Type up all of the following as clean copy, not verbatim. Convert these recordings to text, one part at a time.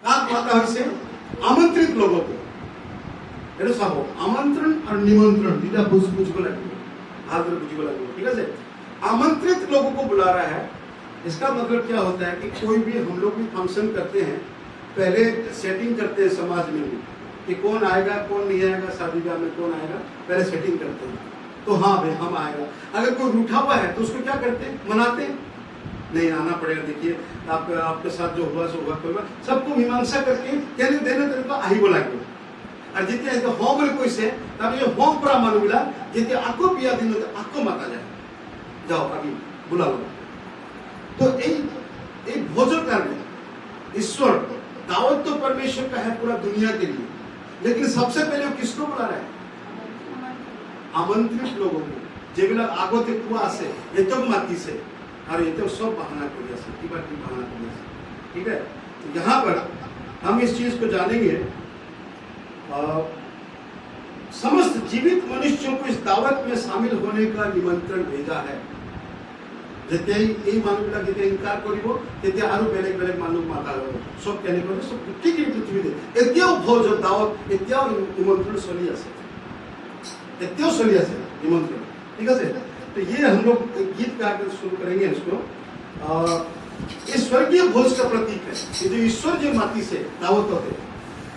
माता হইছে আমন্ত্রিত লোককে এটা সব আমন্ত্রণ और निमंत्रण দুইটা বুঝবো লাগবে ভালো করে বুঝবো লাগবে ঠিক আছে आमंत्रित लोगों को बुला रहा है इसका मतलब क्या होता है कि कोई भी हम लोग भी फंक्शन करते हैं पहले सेटिंग करते हैं समाज में भी कि कौन आएगा कौन नहीं आएगा शादी ब्याह में कौन आएगा पहले सेटिंग करते हैं तो हाँ भाई हम आएगा अगर कोई रूठा हुआ है तो उसको क्या करते हैं मनाते हैं नहीं आना पड़ेगा देखिए आपके साथ जो हुआ सो हुआ सबको मीमांसा करके कहने देने तेरे को आई बोला के और जितने होम बोले कोई से तब ये होम पूरा मान मिला जितने आपको बिया दिन आपको माता जाए जाओ अभी बुला लो तो एक भोजन करने ईश्वर दावत तो परमेश्वर का है पूरा दुनिया के लिए लेकिन सबसे पहले वो किसको बुला रहा है आमंत्रित लोगों को जेबिला आगोते कुआ से ये तो माती से और ये तो सब बहाना कर दिया से की बहाना कर दिया ठीक है तो यहाँ पर हम इस चीज को जानेंगे समस्त जीवित मनुष्यों को इस दावत में शामिल होने का निमंत्रण भेजा है जते এই মানুষগুলা যেতে ইনকার করিব তেতে আরো বেলেগ বেলেগ মানুষ মাতা সব কেনে করে সব ঠিক ঠিক পৃথিবীতে এতিয়াও ভোজ দাওয়াত এতিয়াও নিমন্ত্রণ চলি আছে এতিয়াও চলি আছে নিমন্ত্রণ ঠিক আছে तो ये हम लोग गीत गा कर शुरू करेंगे इसको ये स्वर्गीय भोज का प्रतीक है ये जो ईश्वर जो माटी से दावत होते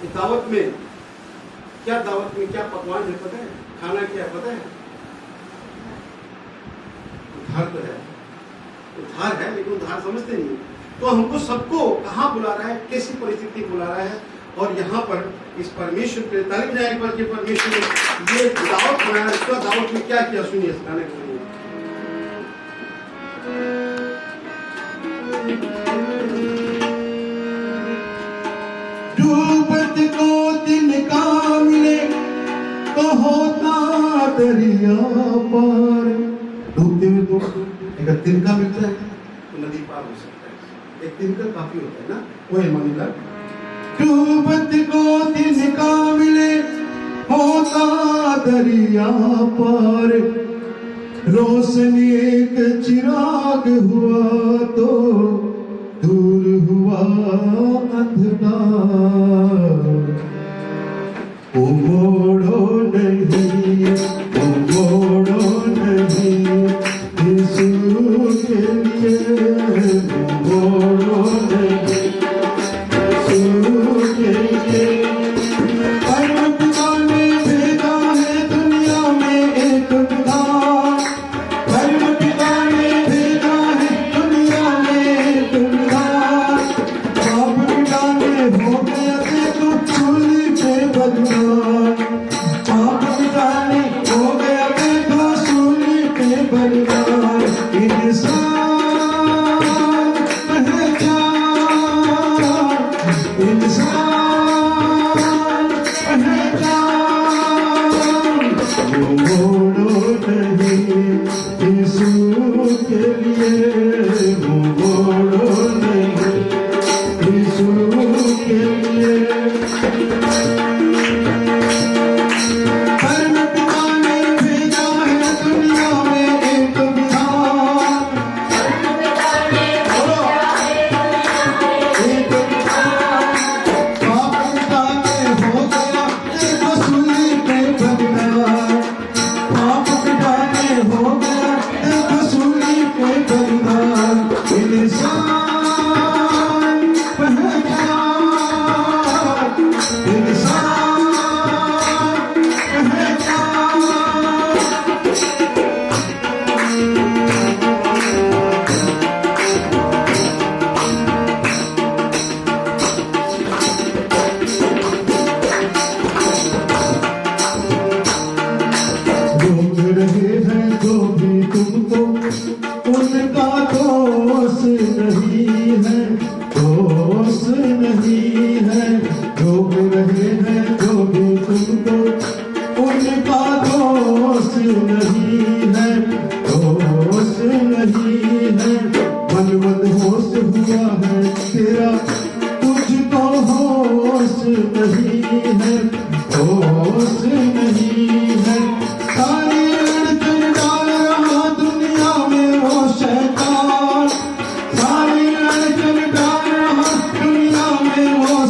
ये दावत में क्या दावत में क्या पकवान है पता है खाना क्या पता है उधार तो है उधार है लेकिन उधार समझते नहीं तो हमको सबको कहाँ बुला रहा है कैसी परिस्थिति बुला रहा है और यहाँ पर इस परमेश्वर के तालिब जाने पर कि परमेश्वर ने ये दावत बनाया इसका दावत में क्या किया सुनिए इस गाने को सुनिए डूबत को दिन का मिले तो होता दरिया पार डूबते हुए तो एक दिन का मिलता है तो नदी पार हो सकता है एक दिन का काफी होता है ना वो है मानिला डूबत को दिन का मिले होता दरिया पार रोशनी एक चिराग हुआ तो दूर हुआ अंधकार ओ मोड़ो नहीं ओ मोड़ो नहीं यीशु के लिए ओ मोड़ो नहीं यीशु के लिए परम पिता ने भेजा है दुनिया में एक विधान परम पिता ने भेजा है दुनिया में एक विधान बाप पिता ने हो गया देखो सूली पे बलिदान बाप पिता ने हो गया देखो सूली पे बलिदान इंसान पहचान इंसान पहचान वो मोड़ो नहीं यीशु के लिए वो मोड़ो नहीं यीशु के लिए परम पिता ने भेजा है दुनिया में एक विधान एक विधान बाप पिता ने हो गया देखो सूली पे बलिदान बाप पिता ने हो गया देखो सूली पे बलिदान इंसान पहचान इंसान पहचान रोक रहे हैं जो भी तुमको उनका दोष नहीं है दोष नहीं है रोक रहे हैं जो भी तुमको उनका दोष नहीं है दोष नहीं है मन होश हुआ है तेरा तुझको होश नहीं है होश नहीं है सारी अड़चन डाल रहा दुनिया में वो शैतान सारी अड़चन डाल रहा दुनिया में वो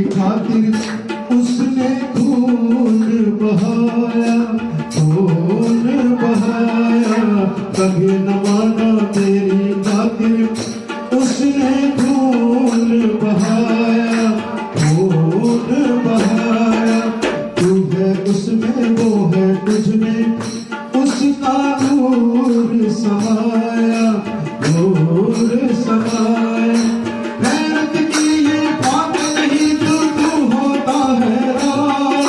खातिर उसने खून बहाया, खून बहाया। कभी न माना तेरी खातिर उसने खून बहाया, खून बहाया। तू है उसमें वो है तुझमें, उसका नूर समाया, नूर समाया। मेहनत की ये बात नहीं जो तू होता है राम,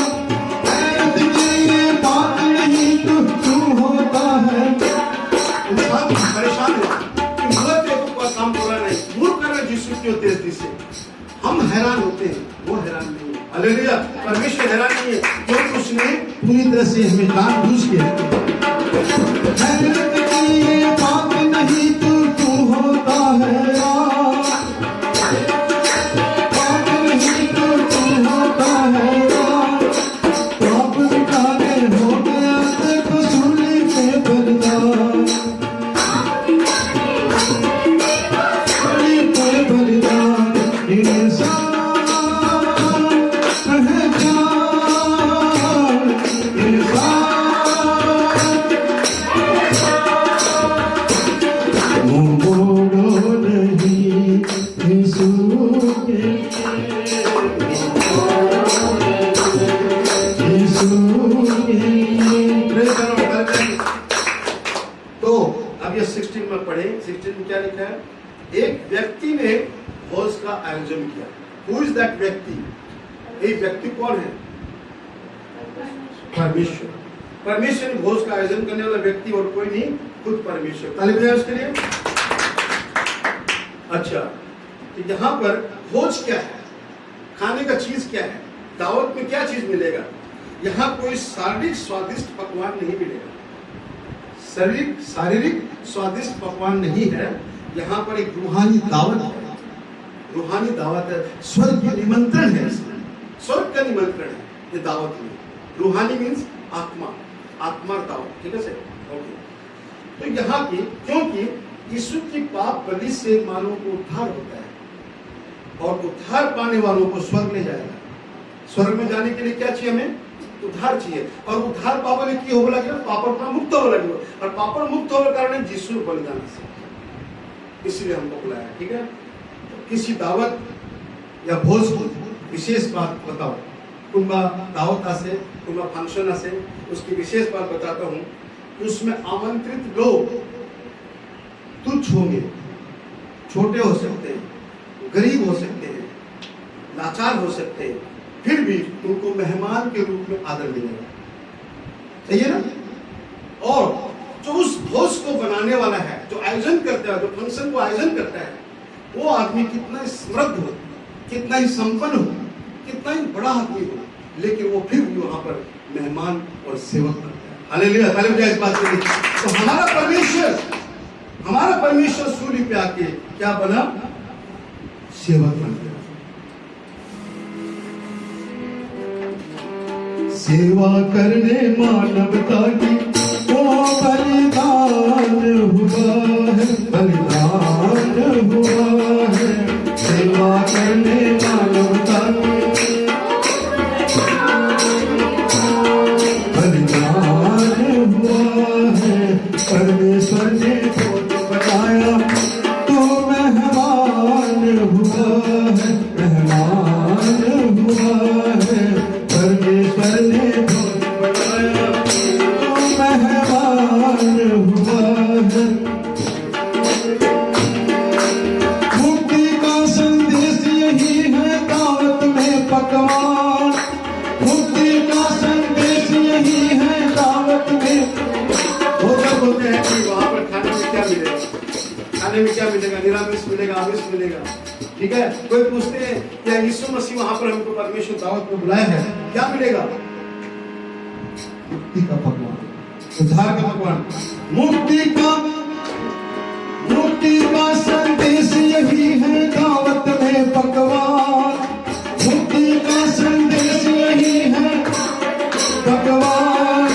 मेहनत की ये बात नहीं जो तू होता है। इंसान परेशान है कि मगर देखो कोई काम पूरा नहीं, दूर कर रहे यीशु की तेजी से। हम हैरान होते हैं, वो हैरान नहीं है। हालेलुया, परमेश्वर हैरान नहीं है क्योंकि उसने पूरी तरह से हमें जानबूझ के मेहनत की ये बात नहीं तो तू होता है राम, बात नहीं तो तू होता है राम। पाप मिटा के हो गया देखो सूली पे बलिदान, सूली पे बलिदान। इंसान पहचान, इंसान मोड़ो नहीं यीशु के, यीशु के। तो अब ये 16 में पढ़े, 16 में क्या लिखा है? एक व्यक्ति ने भोज का आयोजन किया। Who is that व्यक्ति? ये व्यक्ति कौन है? परमेश्वर। परमेश्वर ने भोज का आयोजन करने वाला व्यक्ति और कोई नहीं, खुद परमेश्वर। ताली बजाएं उसके लिए। अच्छा, तो यहाँ पर भोज क्या है? खाने का चीज क्या है? दावत में क्या चीज मिलेगा? यहाँ कोई शारीरिक स्वादिष्ट पकवान नहीं मिलेगा। शारीरिक स्वादिष्ट पकवान नहीं है। यहाँ पर एक रूहानी दावत है, रूहानी दावत है। स्वर्ग का निमंत्रण है, इसमें स्वर्ग का निमंत्रण है ये दावत में। रूहानी मीन्स आत्मा, आत्मा दावत। ठीक है सर, ओके। तो यहाँ की क्योंकि यीशु की पाप बलि से मानव को उद्धार होता है और उद्धार पाने वालों को स्वर्ग ले जाएगा। स्वर्ग में जाने के लिए क्या चाहिए? हमें उद्धार चाहिए। और उद्धार पाप ने की हो लगे, पाप पर मुक्त हो लगे, और पाप पर मुक्त होने कारण यीशु बलिदान से, इसलिए हमको बुलाया। ठीक है, तो किसी दावत या भोज को विशेष बात बताओ। कुंबा दावत आसे, कुंबा फंक्शन आसे, उसकी विशेष बात बताता हूँ कि उसमें आमंत्रित लोग तुच्छ होंगे, छोटे हो सकते हैं, गरीब हो सकते हैं, लाचार हो सकते हैं, फिर भी तुमको मेहमान के रूप में आदर मिलेगा। सही है ना? और जो उस भोज को बनाने वाला है, जो आयोजन करता है, जो फंक्शन को आयोजन करता है, वो आदमी कितना ही समृद्ध हो, कितना ही संपन्न हो, कितना ही बड़ा आदमी हो, लेकिन वो फिर भी वहां पर मेहमान और सेवक बनता है। हालेलुया, ताली बजाएं इस बात के लिए। तो हमारा परमेश्वर सूली पे आके क्या बना? सेवक बन गया। सेवा करने मानवता की वो बलिदान हुआ है, बलिदान हुआ है। सेवा करने मानवता की बलिदान हुआ है। परमेश्वर ने भोज बनाया तो मेहमान हुआ है, मेहमान हुआ है। परमेश्वर ने भोज बनाया तो मेहमान हुआ है। मुक्ति का संदेश यही है दावत में पकवान, मुक्ति का संदेश यही है दावत में। वो सब बोलते हैं कि वहां पर खाने में क्या मिलेगा? खाने में क्या मिलेगा? निरामिष मिलेगा, आमिष मिलेगा। ठीक है, कोई पूछते हैं क्या यीशु मसीह वहां पर हमको परमेश्वर दावत में बुलाया है, क्या मिलेगा? मुक्ति का पकवान, उद्धार का पकवान। मुक्ति का संदेश यही है दावत में पकवान, मुक्ति का संदेश यही है पकवान।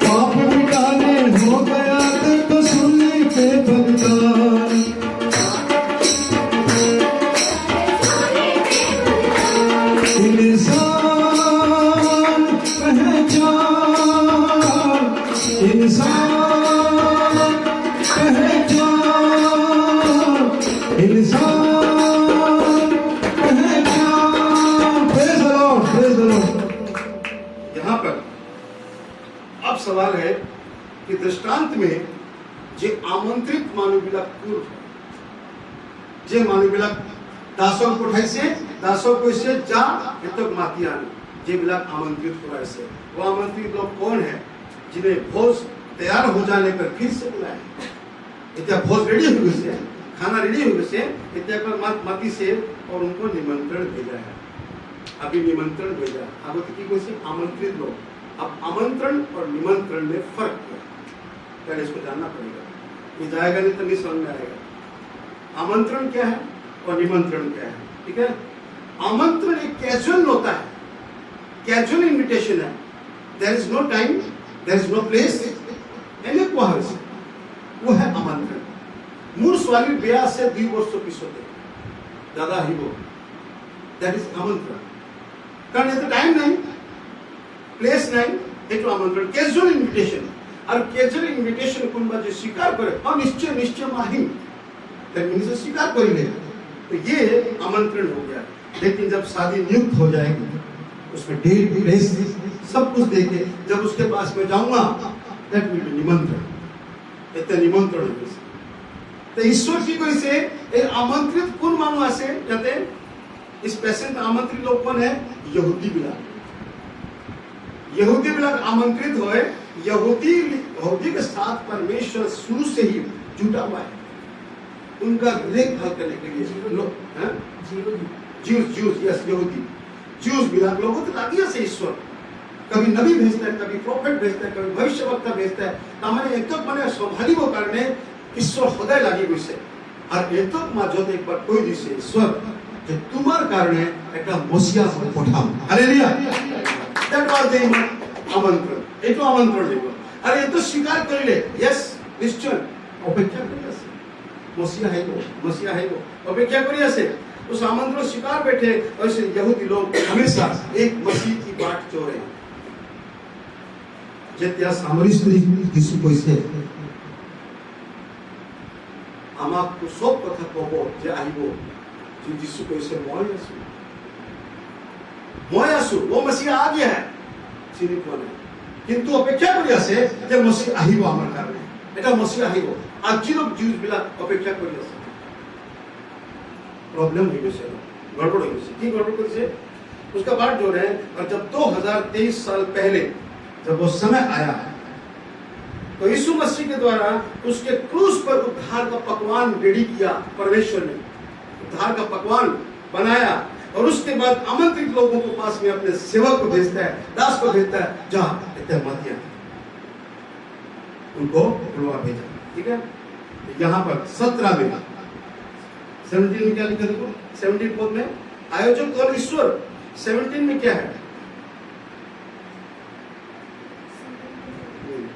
पाप मिटाने हो गया तो सूली पे बलिदान, इंसान पहचान, इंसान पहचान, इंसान पहचान। Praise the Lord, praise the Lord. यहाँ पर अब सवाल है कि दृष्टांत में जे आमंत्रित मानवीला कुल जे मानवीला दासों को उठाइसे दासों को इसे जा इतक मातियान जे बिलाक आमंत्रित कराइसे वो आमंत्रित लोग कौन है जिन्हें भोज तैयार हो जाने पर फिर से बुलाए इतना भोज रेडी हो गए से खाना रेडी हो गए से इतना पर माती से और उनको निमंत्रण भेजा है अभी निमंत्रण भेजा अब तो की कोई से आमंत्रित लोग अब आमंत्रण और निमंत्रण में फर्क है पहले इसको जानना पड़ेगा ये जाएगा नहीं तो नहीं समझ में आएगा आमंत्रण क्या है और निमंत्रण क्या है ठीक है आमंत्रण एक कैजुअल होता है कैजुअल इनविटेशन है there is no time there is no place एने को है वो है आमंत्रण मूल स्वाली बेया से 2 वर्ष पिछोते दादा ही वो दैट इज आमंत्रण कारण ये तो टाइम नहीं प्लेस नहीं एक आमंत्रण कैजुअल इनविटेशन और कैजुअल इनविटेशन कुनबा जो स्वीकार करे और निश्चय निश्चय माहिम दैट मींस स्वीकार कर ले तो ये आमंत्रण हो गया लेकिन जब शादी नियुक्त हो जाएगी उसमें डेट प्लेस सब कुछ देके जब उसके पास में जाऊंगा दैट विल बी निमंत्रण इतने निमंत्रण हो तो ईश्वर की कोई से आमंत्रित कौन मानो ऐसे जाते इस पेशेंट आमंत्रित लोग कौन है यहूदी बिलाक आमंत्रित होए यहूदी के साथ परमेश्वर शुरू से ही जुटा हुआ है उनका देखभाल करने के लिए लोग हैं ज्यूस यस यहूदी ज्यूस बिलाक लोगों तो लागिया से ईश्वर कभी नबी भेजता है कभी प्रोफेट भेजता है कभी भविष्यवक्ता भेजता है तामाने एतक माने संभाली वो कारणे ईश्वर खुदाय लागी गई से और एतक माजोत एक बार कोई दिसे ईश्वर जो तुम्हार कारणे एक मसीहा पठाओ हालेलुया दैट वाज द आमंत्रण एक आमंत्रण देबो अरे ये तो स्वीकार कर ले यस निश्चय अपेक्षा करिया से मसीहा है वो अपेक्षा करिया से उस आमंत्रण स्वीकार बैठे और इसे यहूदी लोग हमेशा एक मसीह की बाट चोरे जेत्या सामरी स्त्री यीशु কইছে আমাকো সব কথা কব যে আইব যে यीशु কইছে মই আসু वो मसीहा आ गया है চিনি কোনে কিন্তু অপেক্ষা করি আছে যে মসিহ আহিব আমার কারণে এটা মসিহ আহিব আজি লোক জিউস বিলা অপেক্ষা করি আছে प्रॉब्लम हो गई गड़बड़ हो गई की गड़बड़ कैसे उसका बाद जो है और जब 2023 साल पहले जब वो समय आया तो यीशु मसीह के द्वारा उसके क्रूस पर उद्धार का पकवान रेडी किया परमेश्वर ने उद्धार का पकवान बनाया और उसके बाद आमंत्रित लोगों के पास में अपने सेवक को भेजता है दास को भेजता है जा इतने मातिया उनको बुलवा भेजा ठीक है यहाँ पर 17 में 17 में क्या लिखा देखो 17 पद में आयोजक और ईश्वर 17 में क्या है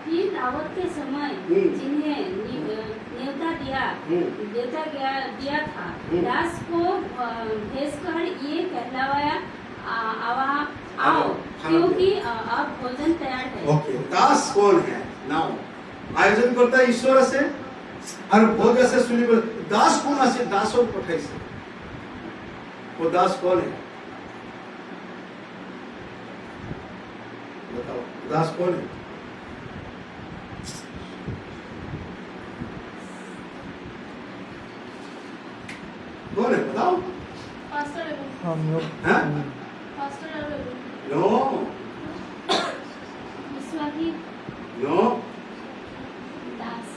फिर दावत के समय जिन्हें न्योता दिया था दास को भेजकर ये कहलाया आओ क्योंकि अब भोजन तैयार है ओके दास कौन है नाउ आयोजन करता है ईश्वर से और भोज से सुनी दास कौन আছে दासों पठाइছে वो दास कौन है बताओ दास कौन है कौन है बताओ पास्टर हैं पास्टर नो विश्वासी नो दास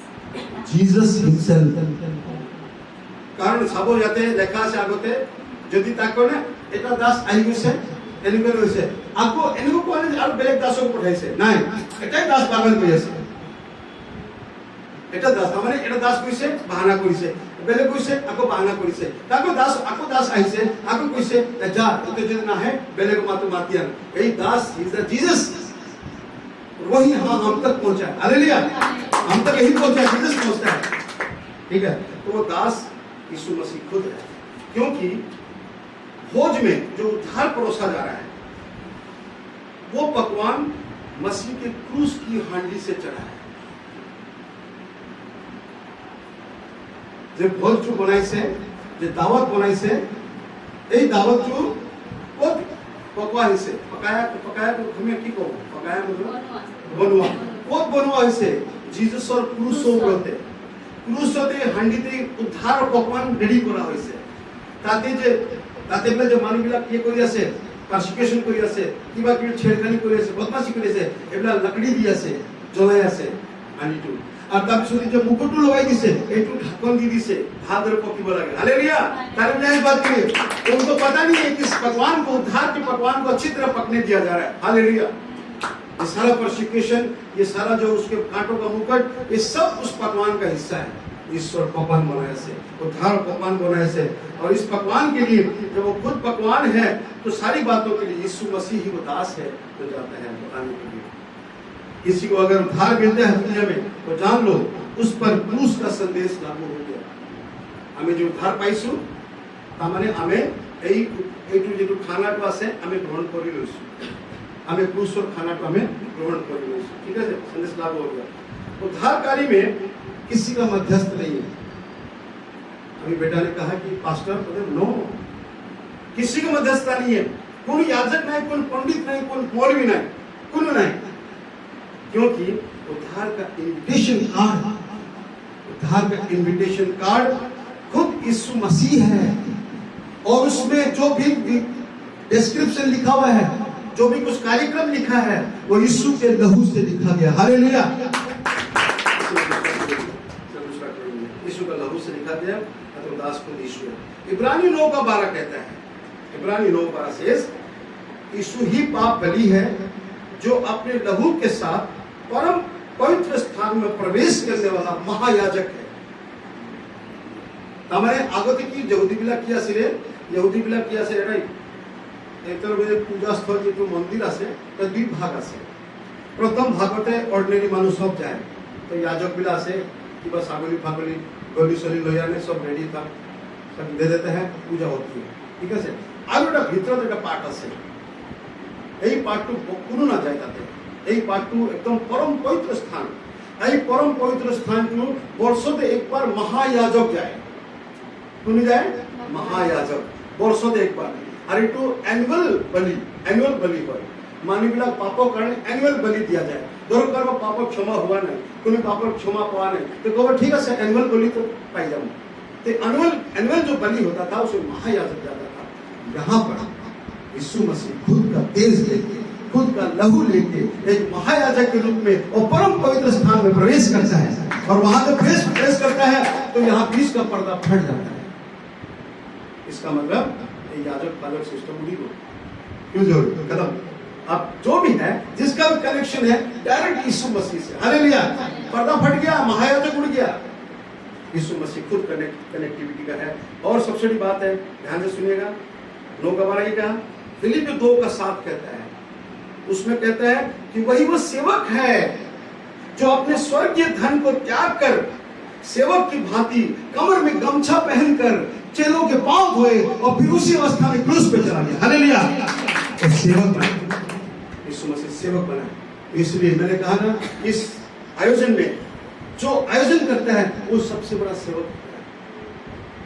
Jesus himself. কারণ সাবো যাতে লেখা আছে আগতে যদি তাকো না এটা দাস আই গছে এনেকে রইছে আকো এনেকে কোনে আর বেলেগ দাসক পঠাইছে নাই এটাই দাস বাগান কইছে এটা দাস মানে এটা দাস কইছে বাহানা কইছে বেলেগ কইছে আকো বাহানা কইছে তাকো দাস আইছে আকো কইছে যা তো যদি না है বেলেগ মাতো মাতিয়ান এই দাস ইজ द जीसस वही हम तक पहुंचा हालेलुया हम तक यही पहुंचा जीसस पहुंचता है ठीक है तो वो दास यीशु मसीह खुद है क्योंकि भोज में जो उद्धार परोसा जा रहा है, वो पकवान मसीह के क्रूस की हांडी से चढ़ा है। जो भोज जो बनाई से, जो दावत बनाई से, यही दावत जो वो पकवा से पकाया तो हमें की को पकाया मतलब बनवा वो बनवा से जीसस और क्रूस होते क्रूस होते हांडीते उद्धार पकवान रेडी करा হইছে তাতে বলে যে মানুষবিলাক কি কৰি আছে পারসিকিউশন কৰি আছে কিবা কি ছেড়খানি কৰি আছে বদমাশি কৰি আছে এবলা লকড়ি দি আছে জ্বলাই আছে আনিটো আর তার পিছনে যে মুকুটু লগাই দিছে এইটু ঢাকন দি দিছে ভাদর পকিব লাগে हालेलुया तारीफ नहीं बात की उनको पता नहीं है कि इस पकवान को उद्धार के पकवान को अच्छी तरह पकने दिया जा रहा है हालेलुया ये सारा परसिक्यूशन ये सारा जो उसके कांटों का मुकुट ये सब उस पकवान का हिस्सा है ईश्वर पकवान बनाए से उद्धार पकवान बनाए से और इस पकवान के लिए जब वो खुद पकवान है तो सारी बातों के लिए यीशु मसीह ही वो दास है तो जाता है बताने के लिए किसी को अगर उद्धार मिलता है दुनिया में तो जान लो उस पर क्रूस का संदेश लागू हो गया हमें जो उद्धार पाइसु तामाने हमें এইটো যেটো খানাটো আছে আমি গ্রহণ করে লইছো हमें क्रूस और खानाটো हमें ग्रहण कर लइছো ठीक है संदेश लागू हो गया उद्धारकारी में किसी का मध्यस्थ नहीं है अभी बेटा ने कहा कि पास्टर मतलब नो किसी का मध्यस्थता नहीं है कोई याजक नहीं कोई पंडित नहीं कोई मौलवी नहीं कोई नहीं क्योंकि उद्धार का इनविटेशन कार्ड खुद यीशु मसीह है और उसमें जो भी डिस्क्रिप्शन लिखा हुआ है जो भी कुछ कार्यक्रम लिखा है वो यीशु के लहू से लिखा गया हालेलुया यीशु का लहू से लिखा गया तो दास को यीशु है इब्रानी 9:12 कहता है इब्रानी 9:12 से यीशु ही पाप बलि है जो अपने लहू के साथ परम पवित्र स्थान में प्रवेश करने वाला महायाजक है हमारे आगते की यहूदी बिला किया सिरे राइट एतर में पूजा स्थल जो मंदिर আছে তা দুই ভাগ আছে प्रथम भागते ऑर्डिनरी मानुष सब जाए तो याजक बिला আছে কিবা ছাগলি ফাগলি গলি সলি লয়ানে सब रेडी था सब दे देते हैं पूजा होती है ठीक है আর ওটা ভিতরে একটা পার্ট আছে এই পার্টটু কোনো না যায় তাতে এই পার্টটু একদম परम पवित्र स्थान এই परम पवित्र स्थानটু বর্ষতে একবার महायाजक যায় কোন যায় महायाजक বর্ষতে একবার আর একটু অ্যানুয়াল বলি হয় মানবিলা পাপৰ কাৰণে অ্যানুয়াল বলি দিয়া যায় ধরো কারো পাপৰ ক্ষমা हुआ नहीं কোনো পাপৰ क्षमा पावा नहीं तो कहो ठीक है एनुअल बलि तो पाई जाऊं तो एनुअल जो बलि होता था उसे महायाजक जाता था यहाँ पर यीशु मसीह खुद का तेज लेके खुद का लहू लेके एक महायाजक के रूप में और परम पवित्र स्थान में प्रवेश करता है और वहां जब प्रवेश करता है तो यहाँ बीच का पर्दा फट जाता है इसका मतलब याजक पालक सिस्टम उड़ी हो क्यों जरूरी खत्म अब जो भी है जिसका भी कनेक्शन है डायरेक्ट यीशु मसीह से हालेलुया पर्दा फट गया महायाजक उड़ गया यीशु मसीह खुद कनेक्टिविटी का है और सबसे बड़ी बात है ध्यान से सुनिएगा 9:12 ये कहा फिलिप्पी 2:7 कहता है उसमें कहता है कि वही वो सेवक है जो अपने स्वर्गीय धन को त्याग कर सेवक की भांति कमर में गमछा पहनकर चेलों के पांव धोए और फिर उसी अवस्था में क्रूस पे चला गया हालेलुया सेवक बना यीशु मसीह सेवक बना इसलिए मैंने कहा ना इस आयोजन में जो आयोजन करता है वो सबसे बड़ा सेवक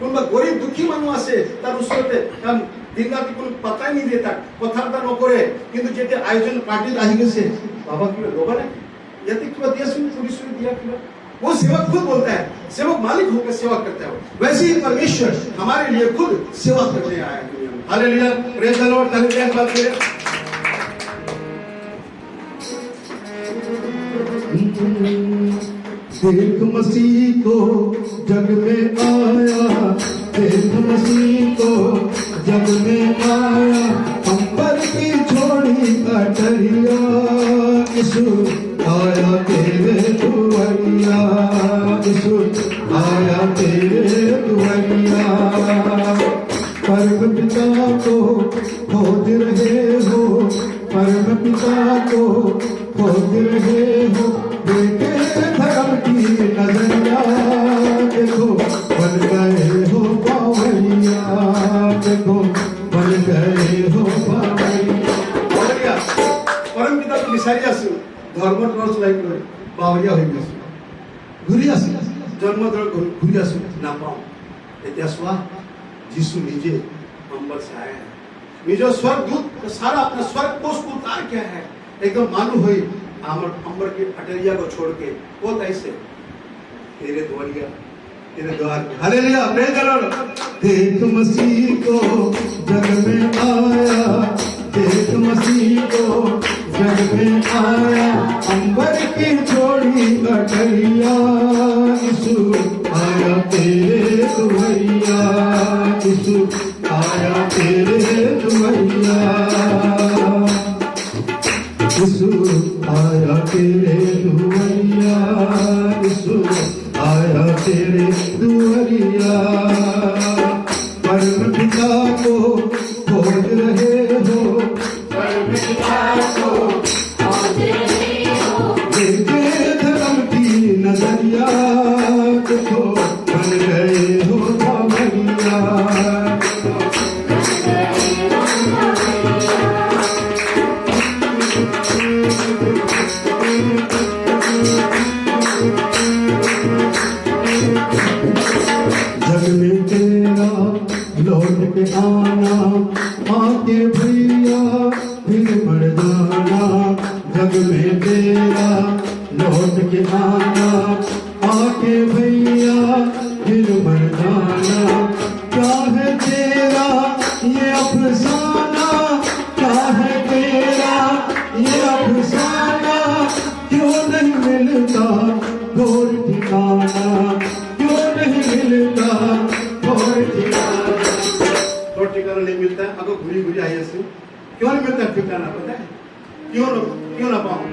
कोनबा गरीब दुखी मानुआ से तार उसते हम दिन रात कोन पता ही नहीं देता কথাটা নকরে কিন্তু যেতে আয়োজন পার্টি আহি গেছে বাবা কি লোবা না यदि কিবা দিয়েছেন পুলিশ दिया কিবা वो सेवक खुद बोलता है सेवक मालिक होकर सेवा करता है वैसे ही परमेश्वर हमारे लिए खुद सेवा करने आया है दुनिया में हालेलुया प्रेज द लॉर्ड तारीफ बात करें देख मसीह को जग में आया देख मसीह को जग में आया अंबर की छोड़ी कटरिया यीशु आया तेरे दुआरिया यीशु आया तेरे दुआरिया परम पिता को खोज रहे हो परम पिता को खोज रहे हो बेटे धर्म की नजरिया देखो बन गए हो बावरिया देखो बन ধর্মট্রান্স লাইক বাবরিয়া হয়ে গেছে ঘুরি আসি জন্মদল ঘুরি আসি না পাও এতিয়া চোৱা যিশু নিজে अंबर से आया है निजो स्वर्ग दूत सारा अपना स्वर्ग कोष को उतार क्या है एकदम मालूम हुई अंबर की अटरिया को छोड़ के वो ऐसे तेरे द्वारिया तेरे द्वार हालेलुया प्रेज द लॉर्ड देख मसीह को जग में आया, देख मसीह को जग में आया, अंबर की जोड़ी अटरिया, यीशु आया तेरे दुआरिया, यीशु आया तेरे दुआरिया, यीशु आया तेरे दुआरिया, यीशु आया तेरे दुआरिया। परम पिता को खोज रहे हो, परम पिता को खोज रहे हो, देखे धर्म की नजरिया, देखो बन गए हो बाबरिया, जग में तेरा लौट के आना, आके भैया फिर मर जाना, जग में तेरा लौट के आना, आके भैया फिर मर जाना, क्या है तेरा ये अफसाना, क्या है तेरा ये अफसाना, क्यों नहीं मिलता ढोल ठिकाना, क्यों नहीं मिलता ढोल ठिकाना। तो ठिकाना नहीं मिलता है अगर घुरी घुरी आई ऐसे क्यों नहीं मिलता ठिकाना पता है क्यों ना पाऊं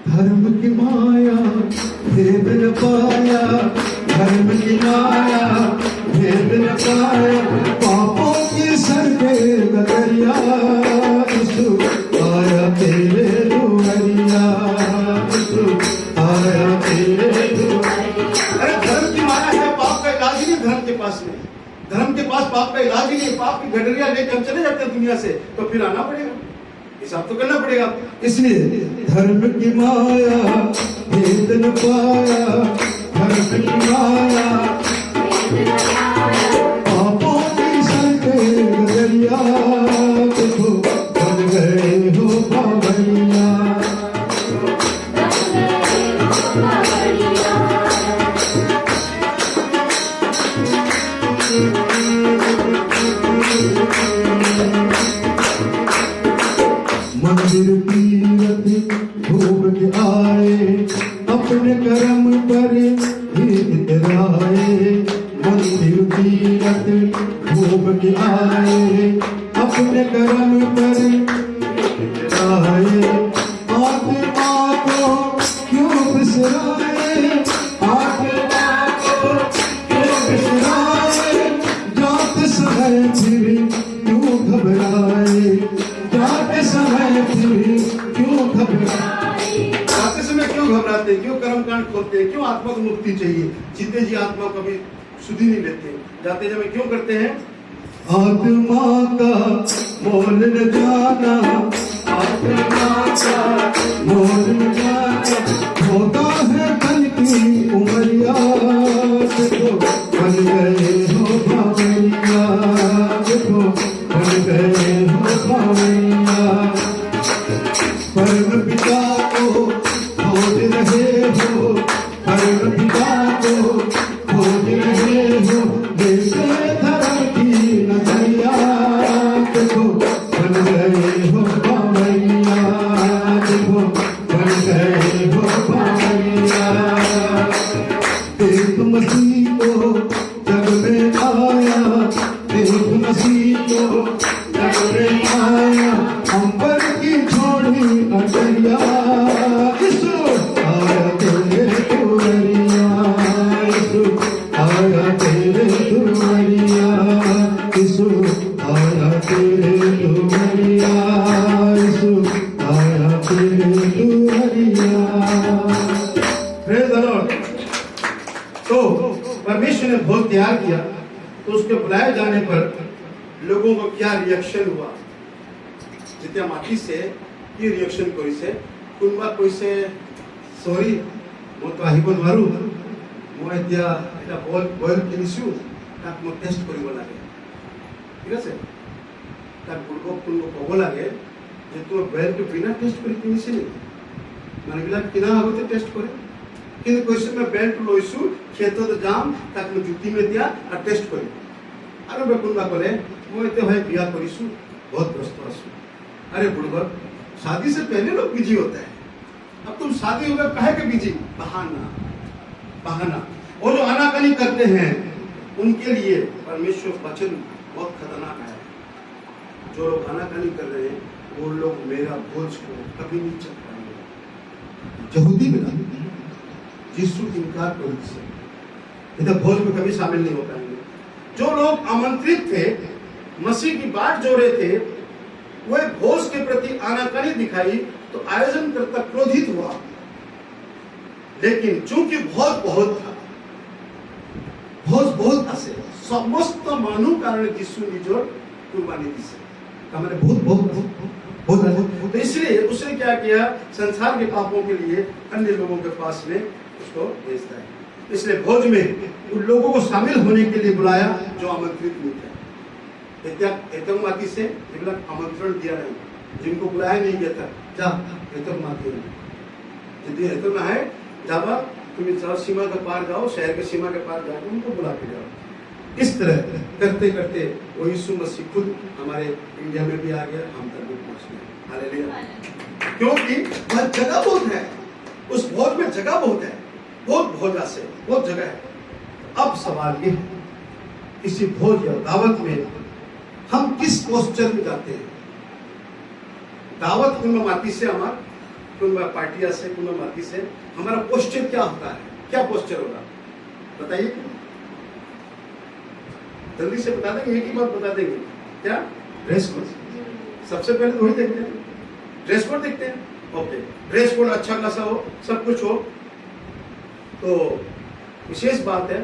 धर्म की माया भेद न पाया, धर्म की माया भेद न पाया, पापों की सर पे गदरिया, यीशु आया तेरे दुआरिया, यीशु आया तेरे दुआरिया। अरे धर्म की माया है पाप का इलाज ही नहीं धर्म के पास नहीं धर्म के पास पाप का इलाज ही नहीं पाप की गडरिया लेकर हम चले जाते हैं दुनिया से तो फिर आना पड़ेगा हिसाब तो करना पड़ेगा इसलिए धर्म की माया भेद न पाया, धर्म की माया पापों की सर पे गदरिया, देखो बन गए हो बाबरिया, मंदिर तीरथ घूम के आए, अपने कर्म पर ही इतराए, मंदिर तीरथ घूम के आए, अपने कर्म पर इतराए, आत्मा को क्यों बिसराए, आत्मा को क्यों बिसराए, जाते समय फिर क्यों घबराए, जाते समय फिर क्यों घबराए, जाते समय क्यों घबराते क्यों कर्मकांड खोलते क्यों आत्मा को मुक्ति चाहिए जीते जी आत्मा को कभी सुधी नहीं लेते जाते समय क्यों करते हैं आत्मा का मोल न जाना, आत्मा का मोल न जाना, होता है कल की उमरिया, देखो बन गए हो बाबरिया, देखो बन गए हो बाबरिया, परम पिता को खोज रहे हो, परम पिता को खोज रहे हो, देखे धर्म की नजरिया, देखो बन गए हो बाबरिया, देखो बन गए हो बाबरिया। देख मसीह को जग में आया, देख मसीह को जग में आया, अंबर की छोड़ी अटरिया, यीशु आया तेरे दुआरिया, यीशु आया तेरे दुआरिया, यीशु आया तेरे दुआरिया, यीशु आया तेरे दुआरिया। प्रेज द लॉर्ड तो परमेश्वर ने भोज तैयार किया तो उसके बुलाए जाने पर लोगों को क्या रिएक्शन हुआ जितना माटी से ये रिएक्शन कोई से কোনোবা কৈছে সৰি মই তো আহিব নোৱাৰো, মই এতিয়া এটা বইল কিনিছোঁ, তাক মই টেষ্ট কৰিব লাগে, ঠিক আছে। তাক বুৰ্বক কোনোবা ক'ব লাগে যে তোমাৰ বইলটো বিনা টেষ্ট কৰি কিনিছে নেকি, মানুহবিলাক কিনাৰ আগতে টেষ্ট কৰে। কিন্তু কৈছে মই বেল্ট লৈছোঁ, ক্ষেত্ৰত যাম, তাক মই জুতি में দিয়া আৰু টেষ্ট কৰিম। আৰু কোনোবা ক'লে মই এতিয়া ভাই বিয়া কৰিছোঁ, बहुत व्यस्त आसू। अरे बुड़बक, शादी से पहले लोग बिजी होता है, अब तुम शादी हो गए कहे के बिजी, बहाना बहाना। वो जो आनाकानी करते हैं उनके लिए परमेश्वर वचन बहुत खतरनाक है। जो लोग आनाकानी कर रहे हैं वो लोग मेरा बोझ को कभी नहीं चल पाएंगे। यहूदी मिला यीशु इनकार कर से इधर भोज में कभी शामिल नहीं हो पाएंगे। जो लोग आमंत्रित थे, मसीह की बाट जो रहे थे, वे भोज के प्रति आनाकानी दिखाई तो आयोजन करता क्रोधित हुआ। लेकिन चूंकि भोज बहुत था, भोज बहुत आसे समस्त मानु कारण यीशु निजोर कुर्बानी दिसे हमारे बहुत बहुत बहुत तो इसलिए उसने क्या किया, संसार के पापों के लिए अन्य लोगों के पास में उसको भेजता है। इसलिए भोज में उन लोगों को शामिल होने के लिए बुलाया जो आमंत्रित नहीं थे। एतमाती से आमंत्रण दिया नहीं, जिनको बुलाया नहीं गया था, जा एतमाती यदि एतम है जावा तुम सीमा के पार जाओ, शहर के सीमा के पार जाकर उनको बुला के जाओ। इस तरह करते करते वो यीशु मसीह खुद हमारे इंडिया में भी आ गया, हम तक भी पहुंच गए। हालेलुया। क्योंकि वह जगह बहुत है, उस भोज में जगह बहुत है, बहुत भोजा से बहुत जगह है। अब सवाल ये है, किसी भोज या दावत में हम किस पोस्चर में जाते हैं। दावत कुंभ माती से हमारा कुंभ पार्टिया से कुंभ माती से हमारा पोस्चर क्या होता है, क्या पोस्चर होगा बताइए, जल्दी से बता देंगे, एक ही बात बता देंगे। क्या ड्रेस कोड, सबसे पहले तो वही देखते हैं, ड्रेस कोड देखते हैं। ओके, ड्रेस कोड अच्छा खासा हो, सब कुछ हो तो विशेष बात है।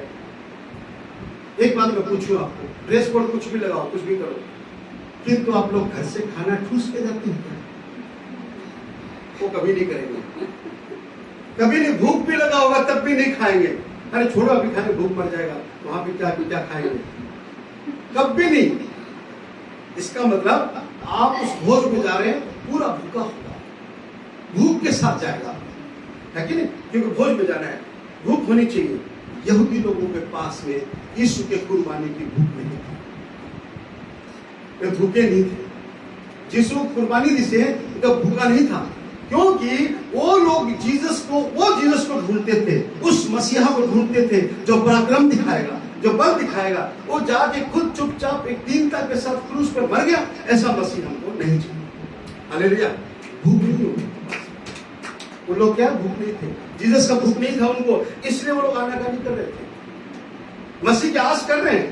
एक बात मैं पूछूं आपको, ड्रेस कोड कुछ भी लगाओ, कुछ भी करो, किंतु आप लोग घर से खाना ठूस के जाते हैं, वो कभी नहीं करेंगे, कभी नहीं। भूख भी लगा होगा तब भी नहीं खाएंगे, अरे छोड़ो अभी खाने भूख मर जाएगा, वहां पे क्या क्या खाएंगे, कभी नहीं। इसका मतलब आप उस भोज में जा रहे हैं पूरा भूखा होगा, भूख के साथ जाएगा, है कि नहीं, क्योंकि भोज में जाना है, भूख होनी चाहिए। यहूदी लोगों के पास में यीशु के कुर्बानी की भूख नहीं थी, वे भूखे नहीं थे। यीशु कुर्बानी जिसे तो भूखा नहीं था, क्योंकि वो लोग जीसस को ढूंढते थे, उस मसीहा को ढूंढते थे जो पराक्रम दिखाएगा, जो बल दिखाएगा। वो जाके खुद चुपचाप एक दीनता के साथ क्रूस पर मर गया, ऐसा मसीह हमको नहीं चाहिए। हालेलुया। भूख नहीं होगी, वो लोग क्या भूख नहीं थे, जीसस का भूख नहीं था उनको, इसलिए वो लोग आनाकानी कर रहे थे। मसीह की आस कर रहे हैं,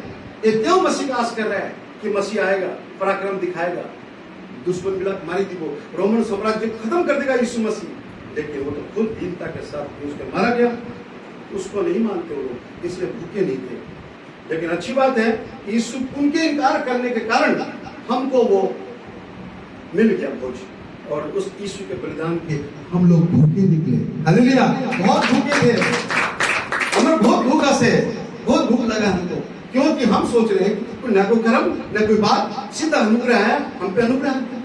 ये क्यों मसीह की आस कर रहे हैं कि मसीह आएगा, पराक्रम दिखाएगा, दुश्मन मिला मारी दी, वो रोमन साम्राज्य खत्म कर देगा यीशु मसीह। लेकिन वो तो खुद दीनता के साथ क्रूस पर मारा गया, उसको नहीं मानते वो लोग, इसलिए भूखे नहीं थे। लेकिन अच्छी बात है, यीशु उनके इनकार करने के कारण हमको वो मिल गया भोज, और उस यीशु के बलिदान के हम लोग भूखे निकले। हालेलुया। बहुत भूखे थे, हमें बहुत भूखा से बहुत भूख लगा हमको, क्योंकि हम सोच रहे हैं न कोई कर्म न कोई बात, सीधा अनुग्रह है, हम पे अनुग्रह है।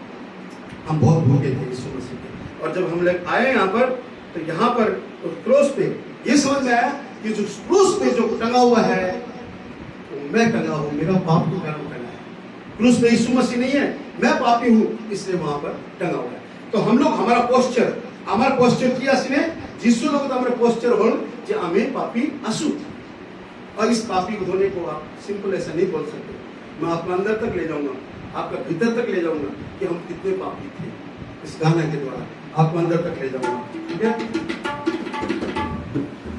हम बहुत भूखे थे यीशु मसीह के, और जब हम लोग आए यहाँ पर, तो यहाँ पर क्रूस पे ये समझ में आया कि जो क्रूस पे जो टंगा हुआ है वो मैं टंगा हूँ, मेरा पाप के कारण टंगा है। क्रूस पे यीशु मसीह नहीं है, मैं पापी हूँ, इसलिए वहां पर टंगा हुआ है। तो हम लोग हमारा पोस्चर की असने यीशु लोग तो हमारा पोस्चर हो जे हमें पापी असु, और इस पापी को धोने को आप सिंपल ऐसा नहीं बोल सकते। मैं आपको अंदर तक ले जाऊंगा, आपका भीतर तक ले जाऊंगा कि हम कितने पापी थे, इस गाना के द्वारा आपको अंदर तक ले जाऊंगा, ठीक है।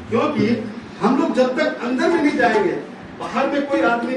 क्योंकि हम लोग जब तक अंदर में नहीं जाएंगे, बाहर में कोई आदमी